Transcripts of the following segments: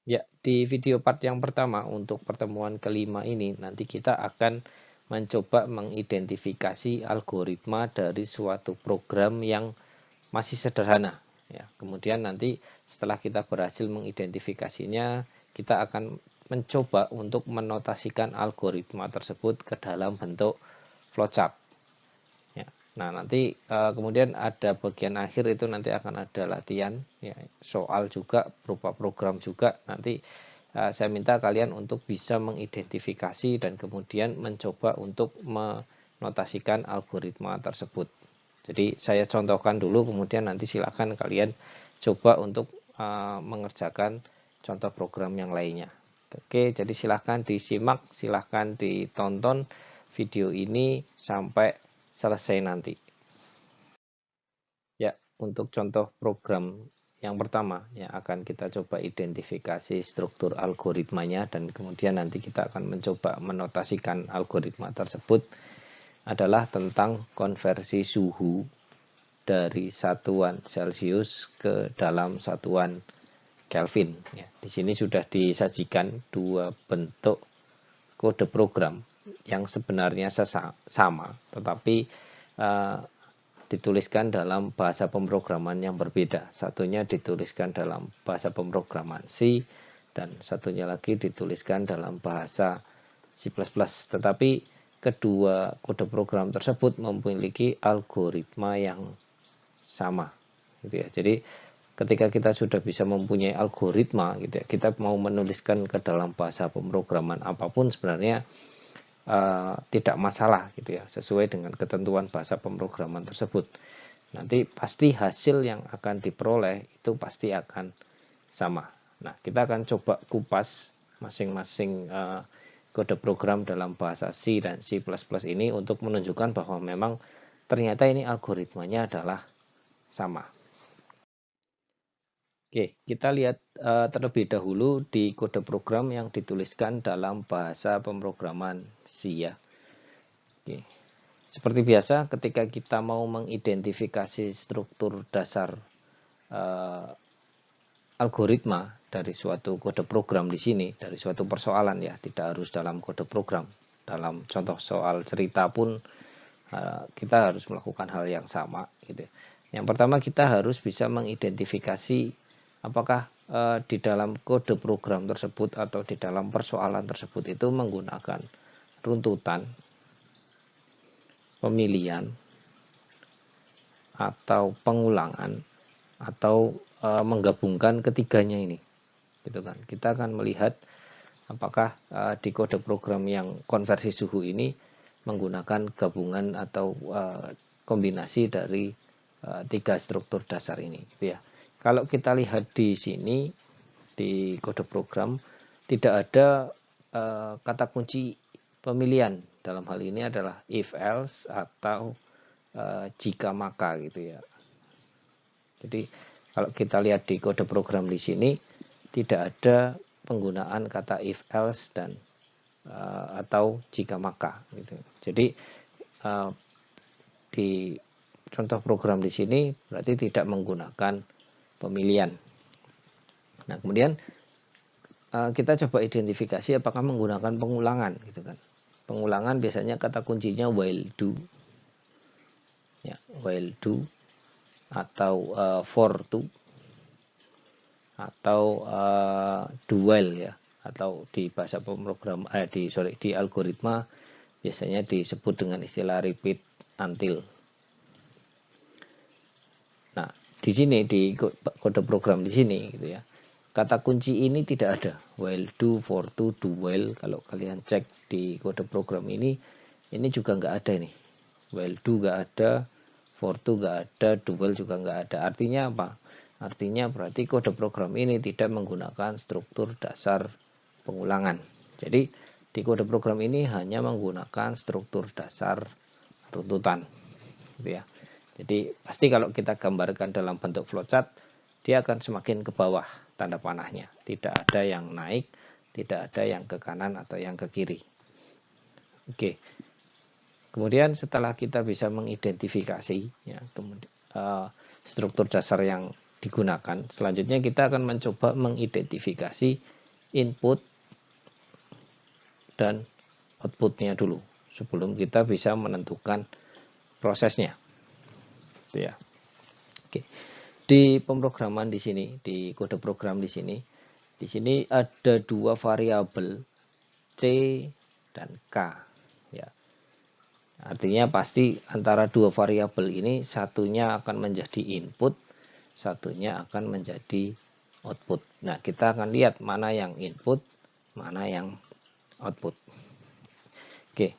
Ya, di video part yang pertama untuk pertemuan kelima ini nanti kita akan mencoba mengidentifikasi algoritma dari suatu program yang masih sederhana. Ya, kemudian nanti setelah kita berhasil mengidentifikasinya, kita akan mencoba untuk menotasikan algoritma tersebut ke dalam bentuk flowchart. Ya. Nah, nanti kemudian ada bagian akhir itu nanti akan ada latihan, ya, soal juga berupa program juga. Nanti saya minta kalian untuk bisa mengidentifikasi dan kemudian mencoba untuk menotasikan algoritma tersebut. Jadi saya contohkan dulu, kemudian nanti silakan kalian coba untuk mengerjakan contoh program yang lainnya. Oke, jadi silahkan disimak, silahkan ditonton video ini sampai selesai nanti. Ya, untuk contoh program yang pertama yang akan kita coba identifikasi struktur algoritmanya dan kemudian nanti kita akan mencoba menotasikan algoritma tersebut adalah tentang konversi suhu dari satuan Celcius ke dalam satuan Kelvin. Ya, di sini sudah disajikan dua bentuk kode program yang sebenarnya sama, tetapi dituliskan dalam bahasa pemrograman yang berbeda. Satunya dituliskan dalam bahasa pemrograman C dan satunya lagi dituliskan dalam bahasa C++. Tetapi kedua kode program tersebut memiliki algoritma yang sama. Gitu ya. Jadi ketika kita sudah bisa mempunyai algoritma, gitu ya, kita mau menuliskan ke dalam bahasa pemrograman apapun sebenarnya tidak masalah, gitu ya, sesuai dengan ketentuan bahasa pemrograman tersebut. Nanti pasti hasil yang akan diperoleh itu pasti akan sama. Nah, kita akan coba kupas masing-masing kode program dalam bahasa C dan C++ ini untuk menunjukkan bahwa memang ternyata ini algoritmanya adalah sama. Oke, kita lihat terlebih dahulu di kode program yang dituliskan dalam bahasa pemrograman C ya. Oke. Seperti biasa, ketika kita mau mengidentifikasi struktur dasar algoritma dari suatu kode program di sini, dari suatu persoalan ya, tidak harus dalam kode program. Dalam contoh soal cerita pun kita harus melakukan hal yang sama gitu. Yang pertama kita harus bisa mengidentifikasi apakah di dalam kode program tersebut atau di dalam persoalan tersebut itu menggunakan runtutan, pemilihan, atau pengulangan, atau menggabungkan ketiganya ini. Gitu kan. Kita akan melihat apakah di kode program yang konversi suhu ini menggunakan gabungan atau kombinasi dari tiga struktur dasar ini, gitu ya. Kalau kita lihat di sini di kode program tidak ada kata kunci pemilihan. Dalam hal ini adalah if else atau jika maka, gitu ya. Jadi kalau kita lihat di kode program di sini tidak ada penggunaan kata if else dan atau jika maka gitu. Jadi di contoh program di sini berarti tidak menggunakan pemilihan. Nah, kemudian kita coba identifikasi apakah menggunakan pengulangan gitu kan. Pengulangan biasanya kata kuncinya while do. Ya, while do atau for to atau dual ya, atau di bahasa pemrogram di algoritma biasanya disebut dengan istilah repeat until. Nah, di sini di kode program di sini gitu ya. Kata kunci ini tidak ada. While do, for to, do while. Kalau kalian cek di kode program ini juga nggak ada ini. While do nggak ada, for to nggak ada, do while juga nggak ada. Artinya apa? Artinya berarti kode program ini tidak menggunakan struktur dasar pengulangan. Jadi di kode program ini hanya menggunakan struktur dasar runtutan, gitu ya. Jadi pasti kalau kita gambarkan dalam bentuk flowchart, dia akan semakin ke bawah tanda panahnya. Tidak ada yang naik, tidak ada yang ke kanan atau yang ke kiri. Oke. Kemudian setelah kita bisa mengidentifikasi ya, struktur dasar yang digunakan. Selanjutnya kita akan mencoba mengidentifikasi input dan outputnya dulu sebelum kita bisa menentukan prosesnya. Ya. Oke. Di pemrograman di sini, di kode program di sini ada dua variabel C dan K. Ya. Artinya pasti antara dua variabel ini satunya akan menjadi input, satunya akan menjadi output. Nah, kita akan lihat mana yang input, mana yang output. Oke,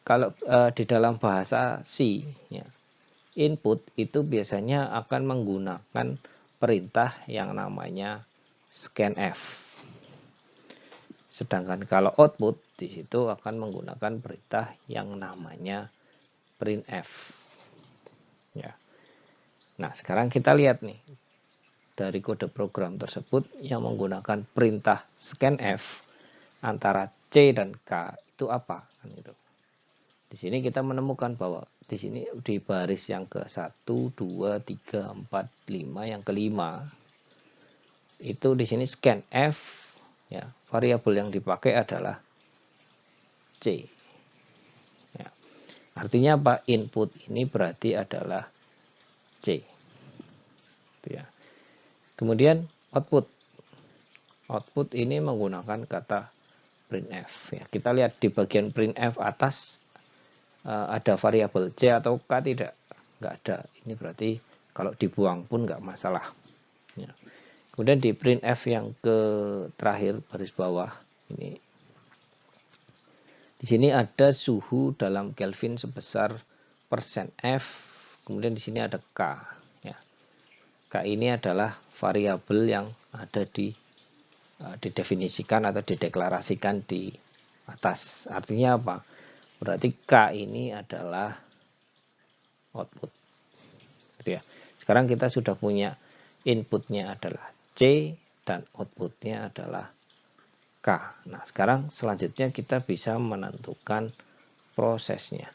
kalau di dalam bahasa C, ya, input itu biasanya akan menggunakan perintah yang namanya scanf. Sedangkan kalau output di situ akan menggunakan perintah yang namanya printf. Ya. Nah, sekarang kita lihat nih dari kode program tersebut yang menggunakan perintah scanf antara C dan K itu apa? Kan gitu. Di sini kita menemukan bahwa di sini di baris yang ke-1, 2, 3, 4, 5, yang kelima itu di sini scanf, ya, variabel yang dipakai adalah C. Ya. Artinya apa? Input ini berarti adalah C. Ya. Kemudian output. Output ini menggunakan kata printf. Ya, kita lihat di bagian printf atas ada variabel C atau K tidak? Nggak ada. Ini berarti kalau dibuang pun nggak masalah. Ya. Kemudian di printf yang ke terakhir baris bawah ini, di sini ada suhu dalam Kelvin sebesar %F. Kemudian di sini ada K. Ya. K ini adalah variabel yang ada didefinisikan atau dideklarasikan di atas. Artinya apa? Berarti K ini adalah output. Gitu ya. Sekarang kita sudah punya inputnya adalah C dan outputnya adalah K. Nah, sekarang selanjutnya kita bisa menentukan prosesnya.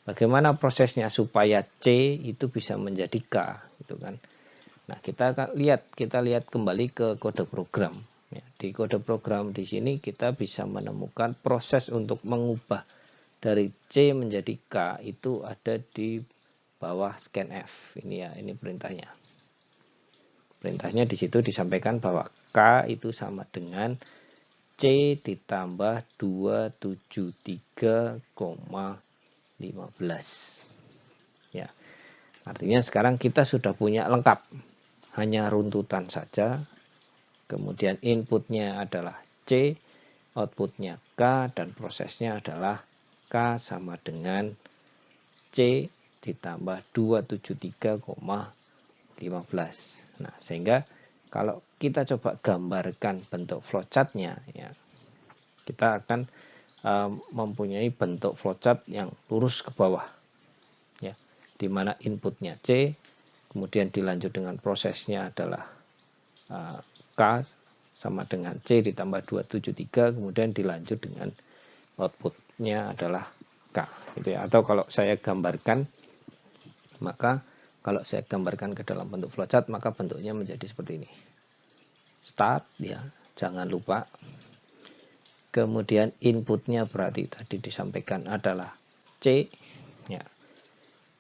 Bagaimana prosesnya supaya C itu bisa menjadi K, gitu kan? Nah, kita lihat kembali ke kode program. Ya, di kode program di sini kita bisa menemukan proses untuk mengubah dari C menjadi K itu ada di bawah scanf. Ini ya, ini perintahnya. Perintahnya di situ disampaikan bahwa K itu sama dengan C ditambah 273,15. Ya. Artinya sekarang kita sudah punya lengkap. Hanya runtutan saja. Kemudian inputnya adalah C, outputnya K, dan prosesnya adalah K sama dengan C ditambah 273,15. Nah, sehingga kalau kita coba gambarkan bentuk flowchart-nya, ya, kita akan mempunyai bentuk flowchart yang lurus ke bawah, ya, di mana inputnya C, kemudian dilanjut dengan prosesnya adalah K sama dengan C ditambah 273, kemudian dilanjut dengan outputnya adalah K, gitu ya. Atau kalau saya gambarkan, maka kalau saya gambarkan ke dalam bentuk flowchart, maka bentuknya menjadi seperti ini. Start, ya, jangan lupa. Kemudian inputnya berarti tadi disampaikan adalah C, ya.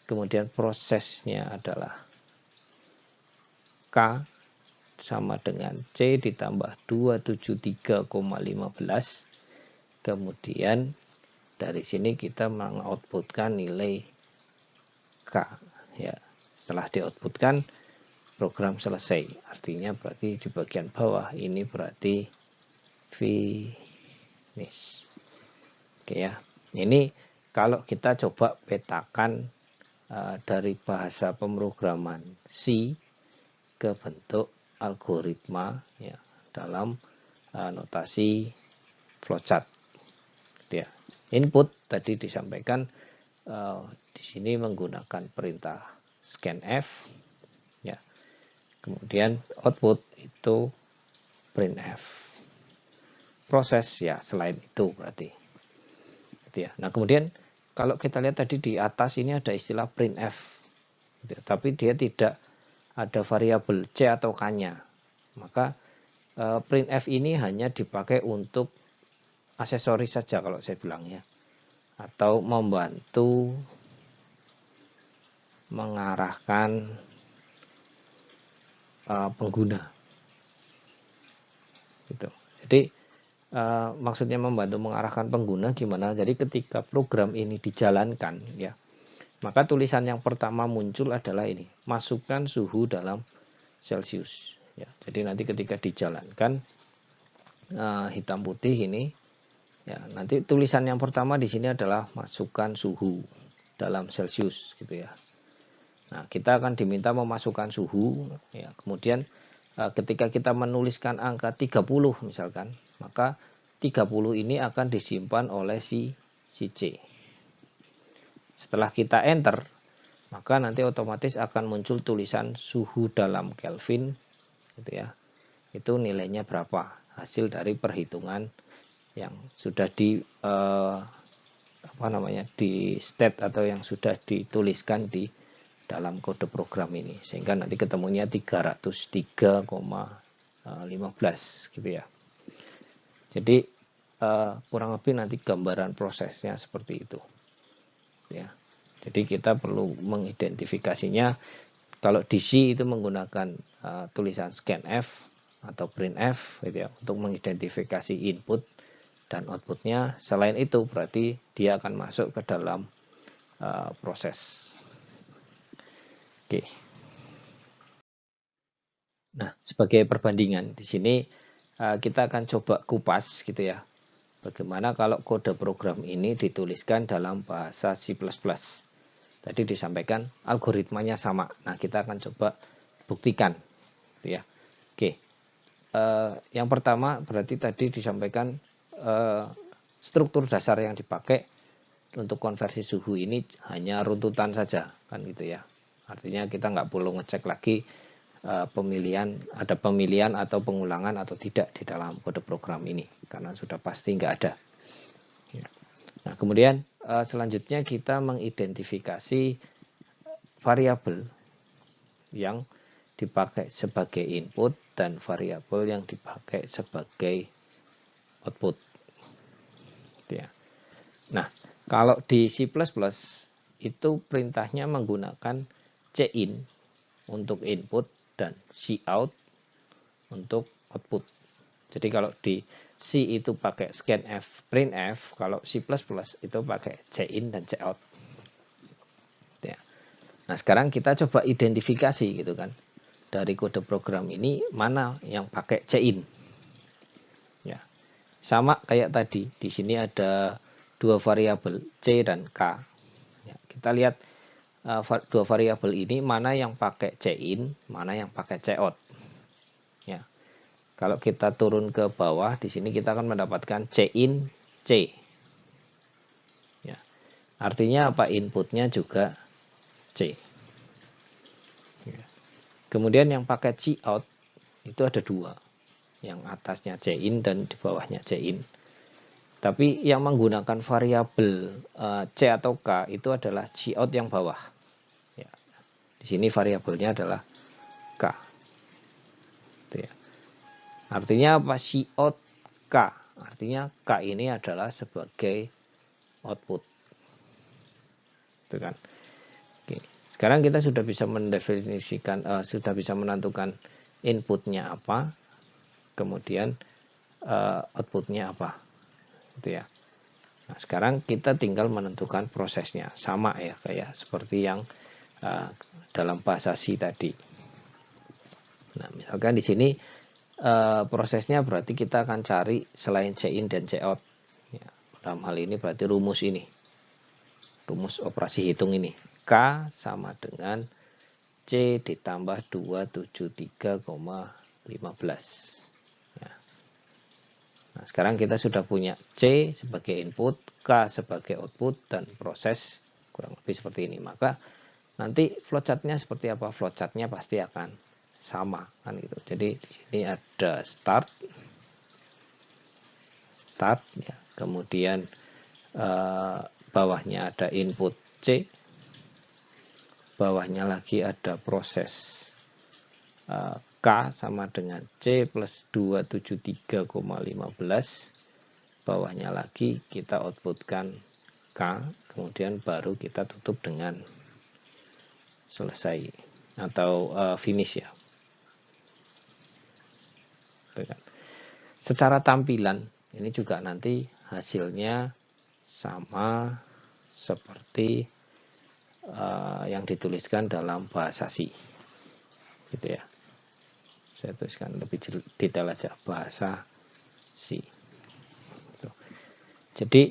Kemudian prosesnya adalah K sama dengan C ditambah 273,15. Kemudian dari sini kita mengoutputkan nilai K, ya. Setelah dioutputkan, program selesai. Artinya berarti di bagian bawah ini berarti finish. Oke ya. Ini kalau kita coba petakan dari bahasa pemrograman C ke bentuk algoritma, ya, dalam notasi flowchart. Gitu ya. Input tadi disampaikan di sini menggunakan perintah scanf, ya. Kemudian output itu printf. Proses, ya, selain itu berarti. Gitu ya. Nah, kemudian kalau kita lihat tadi di atas ini ada istilah printf, gitu ya. Tapi dia tidak ada variabel C atau K-nya. Maka printf ini hanya dipakai untuk aksesoris saja kalau saya bilang ya, atau membantu mengarahkan pengguna gitu. Jadi maksudnya membantu mengarahkan pengguna gimana? Jadi ketika program ini dijalankan ya, maka tulisan yang pertama muncul adalah ini, masukkan suhu dalam Celsius ya. Jadi nanti ketika dijalankan hitam putih ini ya, nanti tulisan yang pertama di sini adalah masukkan suhu dalam Celsius gitu ya. Nah, kita akan diminta memasukkan suhu ya. Kemudian ketika kita menuliskan angka 30 misalkan, maka 30 ini akan disimpan oleh si C. Setelah kita enter, maka nanti otomatis akan muncul tulisan suhu dalam Kelvin gitu ya. Itu nilainya berapa? Hasil dari perhitungan yang sudah di di state atau yang sudah dituliskan di dalam kode program ini, sehingga nanti ketemunya 303,15 gitu ya. Jadi kurang lebih nanti gambaran prosesnya seperti itu ya. Jadi kita perlu mengidentifikasinya. Kalau di C itu menggunakan tulisan scanf atau printf gitu ya, untuk mengidentifikasi input dan outputnya. Selain itu berarti dia akan masuk ke dalam proses. Oke. Nah, sebagai perbandingan di sini kita akan coba kupas gitu ya. Bagaimana kalau kode program ini dituliskan dalam bahasa C++. Tadi disampaikan algoritmanya sama. Nah, kita akan coba buktikan gitu ya. Oke. Yang pertama berarti tadi disampaikan struktur dasar yang dipakai untuk konversi suhu ini hanya runtutan saja kan gitu ya. Artinya kita nggak perlu ngecek lagi ada pemilihan atau pengulangan atau tidak di dalam kode program ini, karena sudah pasti nggak ada. Nah, kemudian selanjutnya kita mengidentifikasi variabel yang dipakai sebagai input dan variabel yang dipakai sebagai output. Nah, kalau di C++ itu perintahnya menggunakan cin untuk input dan cout untuk output. Jadi kalau di C itu pakai scanf, printf, kalau C++ itu pakai cin dan cout. Ya. Nah, sekarang kita coba identifikasi gitu kan. Dari kode program ini mana yang pakai cin. Ya. Sama kayak tadi, di sini ada dua variabel C dan K. Ya, kita lihat dua variabel ini mana yang pakai cin, mana yang pakai cout. Ya. Kalau kita turun ke bawah, di sini kita akan mendapatkan cin C. Ya. Artinya apa? Inputnya juga C. Ya. Kemudian yang pakai cout itu ada dua. Yang atasnya cin dan di bawahnya cin. Tapi yang menggunakan variabel C atau K itu adalah cout yang bawah. Ya. Di sini variabelnya adalah K. Itu ya. Artinya apa? Cout K. Artinya K ini adalah sebagai output. Itu kan. Oke. Sekarang kita sudah bisa mendefinisikan, sudah bisa menentukan inputnya apa, kemudian outputnya apa. Itu ya. Nah, sekarang kita tinggal menentukan prosesnya. Sama ya, kayak seperti yang dalam bahasa C tadi. Nah, misalkan di sini prosesnya berarti kita akan cari selain cin dan cout. Ya, dalam hal ini berarti rumus ini. Rumus operasi hitung ini. K sama dengan C ditambah 273,15. Ya. Nah, sekarang kita sudah punya C sebagai input, K sebagai output, dan proses kurang lebih seperti ini. Maka nanti flowchartnya seperti apa? Flowchartnya pasti akan sama kan gitu. Jadi di sini ada start ya. Kemudian bawahnya ada input C, bawahnya lagi ada proses K sama dengan C plus 273,15. Bawahnya lagi kita outputkan K, kemudian baru kita tutup dengan selesai atau finish ya. Secara tampilan ini juga nanti hasilnya sama seperti yang dituliskan dalam bahasa C, gitu ya. Saya tuliskan lebih detail aja, bahasa C. Jadi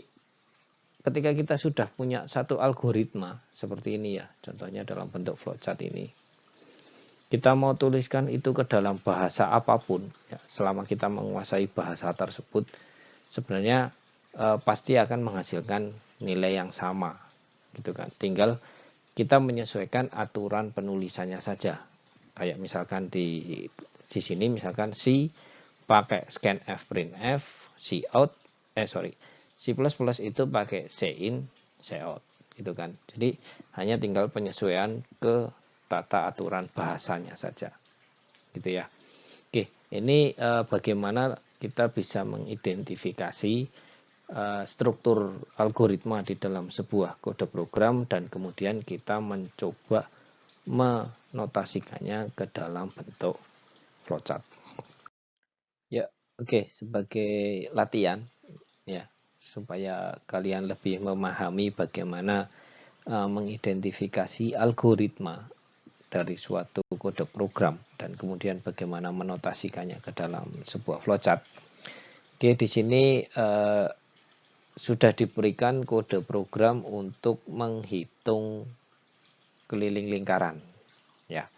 ketika kita sudah punya satu algoritma seperti ini ya, contohnya dalam bentuk flowchart ini, kita mau tuliskan itu ke dalam bahasa apapun, ya, selama kita menguasai bahasa tersebut, sebenarnya pasti akan menghasilkan nilai yang sama, gitu kan. Tinggal kita menyesuaikan aturan penulisannya saja. Kayak misalkan di sini misalkan C pakai scanf printf, C out, C++ itu pakai cin, cout, gitu kan. Jadi hanya tinggal penyesuaian ke tata aturan bahasanya saja, gitu ya. Oke, ini bagaimana kita bisa mengidentifikasi struktur algoritma di dalam sebuah kode program dan kemudian kita mencoba menotasikannya ke dalam bentuk flowchart. Ya, oke, sebagai latihan ya, supaya kalian lebih memahami bagaimana mengidentifikasi algoritma dari suatu kode program dan kemudian bagaimana menotasikannya ke dalam sebuah flowchart. Oke, di sini sudah diberikan kode program untuk menghitung keliling lingkaran ya.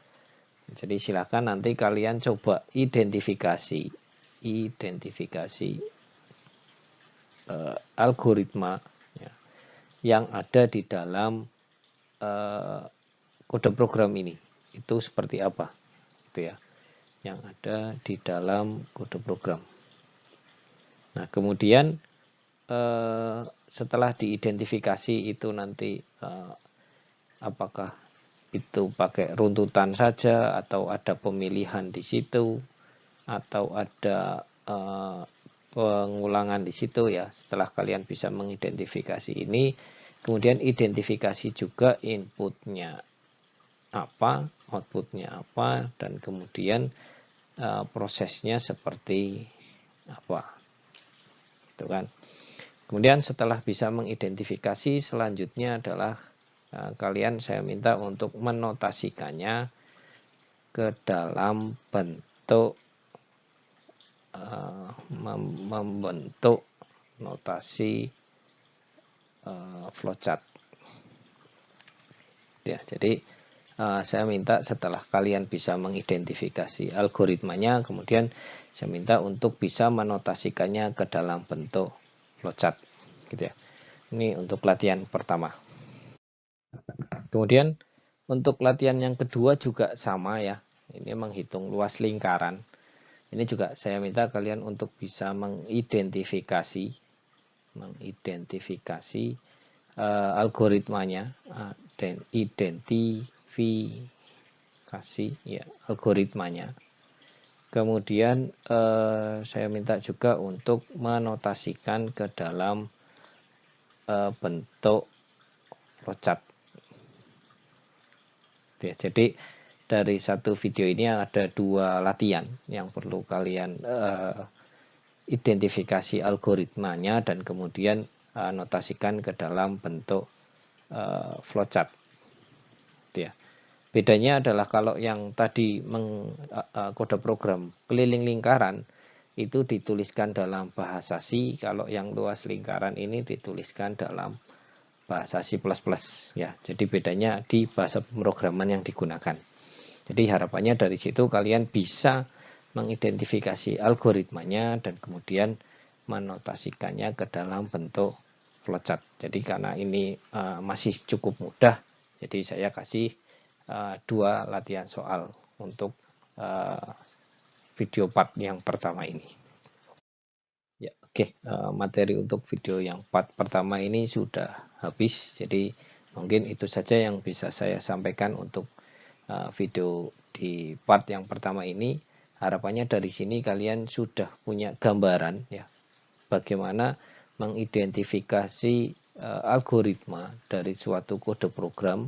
Jadi silakan nanti kalian coba identifikasi algoritma ya, yang ada di dalam kode program ini. Itu seperti apa? Gitu ya. Yang ada di dalam kode program. Nah, kemudian setelah diidentifikasi itu nanti apakah itu pakai runtutan saja atau ada pemilihan di situ atau ada pengulangan di situ ya. Setelah kalian bisa mengidentifikasi ini, kemudian identifikasi juga inputnya apa, outputnya apa, dan kemudian prosesnya seperti apa, gitu kan. Kemudian setelah bisa mengidentifikasi, selanjutnya adalah kalian saya minta untuk menotasikannya ke dalam bentuk membentuk notasi flowchart. Ya, jadi saya minta setelah kalian bisa mengidentifikasi algoritmanya, kemudian saya minta untuk bisa menotasikannya ke dalam bentuk flowchart, gitu ya. Ini untuk latihan pertama. Kemudian untuk latihan yang kedua juga sama ya. Ini menghitung luas lingkaran. Ini juga saya minta kalian untuk bisa mengidentifikasi algoritmanya dan identifikasi ya algoritmanya. Kemudian saya minta juga untuk menotasikan ke dalam bentuk flowchart. Ya, jadi dari satu video ini ada dua latihan yang perlu kalian identifikasi algoritmanya dan kemudian notasikan ke dalam bentuk flowchart. Ya. Bedanya adalah kalau yang tadi kode program keliling lingkaran itu dituliskan dalam bahasa C, kalau yang luas lingkaran ini dituliskan dalam bahasa C++ ya. Jadi bedanya di bahasa pemrograman yang digunakan. Jadi harapannya dari situ kalian bisa mengidentifikasi algoritmanya dan kemudian menotasikannya ke dalam bentuk flowchart. Jadi karena ini masih cukup mudah, jadi saya kasih dua latihan soal untuk video part yang pertama ini. Ya, oke. Materi untuk video yang part pertama ini sudah habis, jadi mungkin itu saja yang bisa saya sampaikan untuk video di di part yang pertama ini, harapannya dari sini kalian sudah punya gambaran ya, bagaimana mengidentifikasi algoritma dari suatu kode program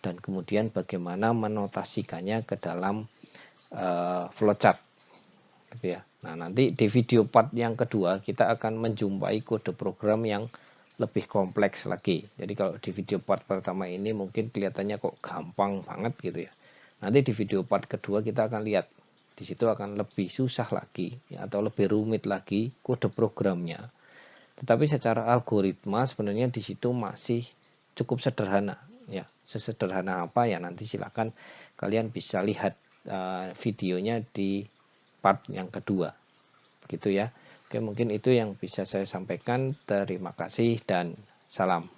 dan kemudian bagaimana menotasikannya ke dalam flowchart gitu ya. Nah, nanti di video part yang kedua kita akan menjumpai kode program yang lebih kompleks lagi. Jadi kalau di video part pertama ini mungkin kelihatannya kok gampang banget gitu ya. Nanti di video part kedua kita akan lihat di situ akan lebih susah lagi ya, atau lebih rumit lagi kode programnya. Tetapi secara algoritma sebenarnya di situ masih cukup sederhana ya. Sesederhana apa ya, nanti silakan kalian bisa lihat videonya di part yang kedua. Begitu ya. Oke, mungkin itu yang bisa saya sampaikan. Terima kasih dan salam.